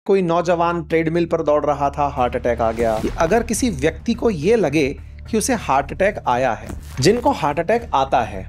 कोई नौजवान ट्रेडमिल पर दौड़ रहा था, हार्ट अटैक आ गया। अगर किसी व्यक्ति को यह लगे कि उसे हार्ट अटैक आया है, जिनको हार्ट अटैक आता है,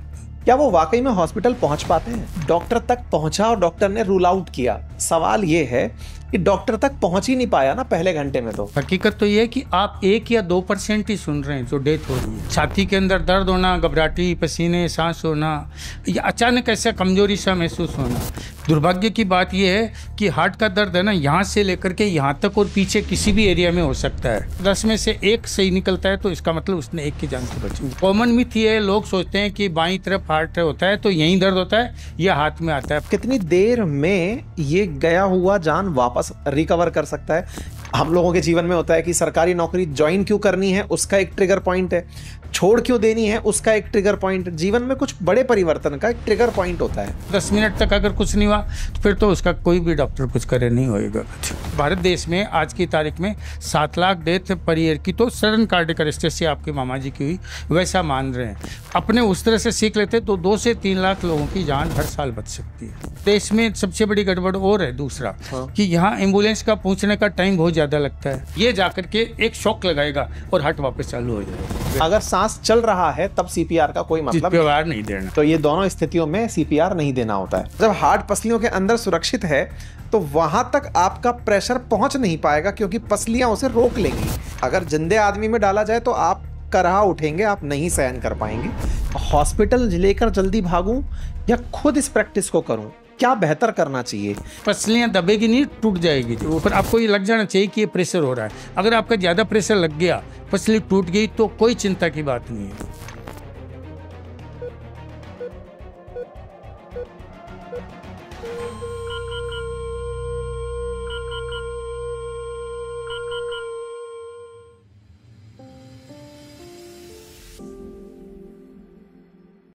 क्या वो वाकई में हॉस्पिटल पहुंच पाते हैं? डॉक्टर तक पहुंचा और डॉक्टर ने रूल आउट किया। सवाल यह है कि डॉक्टर तक पहुंच ही नहीं पाया ना पहले घंटे में। तो हकीकत तो ये है कि आप 1 या 2% ही सुन रहे हैं जो डेथ हो रही है। छाती के अंदर दर्द होना, घबराहटी, पसीने, सांस होना, या अचानक ऐसा कमजोरी सा महसूस होना। दुर्भाग्य की बात यह है कि हार्ट का दर्द है ना, यहाँ से लेकर के यहाँ तक और पीछे किसी भी एरिया में हो सकता है। 10 में से 1 सही निकलता है तो इसका मतलब उसने 1 की जान से बची। कॉमन मिथ ये है, लोग सोचते हैं कि बाईं तरफ हार्ट होता है तो यहीं दर्द होता है या हाथ में आता है। कितनी देर में ये गया हुआ जान वापस रिकवर कर सकता है? हम लोगों के जीवन में होता है कि सरकारी नौकरी ज्वाइन क्यों करनी है, उसका एक ट्रिगर पॉइंट है। छोड़ क्यों देनी है, उसका एक ट्रिगर पॉइंट। जीवन में कुछ बड़े परिवर्तन का एक ट्रिगर पॉइंट होता है। 10 मिनट तक अगर कुछ नहीं हुआ तो फिर तो उसका कोई भी डॉक्टर कुछ करे नहीं होएगा। भारत देश में आज की तारीख में 7 लाख डेथ पर ईयर की तो सडन कार्डियक अरेस्ट से आपके मामा जी की हुई, वैसा मान रहे हैं। अपने उस तरह से सीख लेते तो 2 से 3 लाख लोगों की जान हर साल बच सकती है। देश में सबसे बड़ी गड़बड़ और है दूसरा कि यहाँ एम्बुलेंस का पहुंचने का टाइम बहुत ज्यादा लगता है। ये जाकर के एक शॉक लगाएगा और हार्ट वापस चालू हो जाएगा। अगर सांस चल रहा है तब सीपीआर का कोई मतलब नहीं देना। तो ये दोनों स्थितियों में सीपीआर नहीं देना होता है। जब हार्ट पसलियों के अंदर सुरक्षित है तो वहां तक आपका प्रेशर पहुंच नहीं पाएगा, क्योंकि पसलियां उसे रोक लेंगी। अगर जिंदे आदमी में डाला जाए तो आप कराह उठेंगे, आप नहीं सहन कर पाएंगे। हॉस्पिटल लेकर जल्दी भागूं या खुद इस प्रैक्टिस को करूं, क्या बेहतर करना चाहिए? पसलियां दबेगी नहीं, टूट जाएगी। पर आपको ये लग जाना चाहिए कि ये प्रेशर हो रहा है। अगर आपका ज्यादा प्रेशर लग गया, पसली टूट गई तो कोई चिंता की बात नहीं है।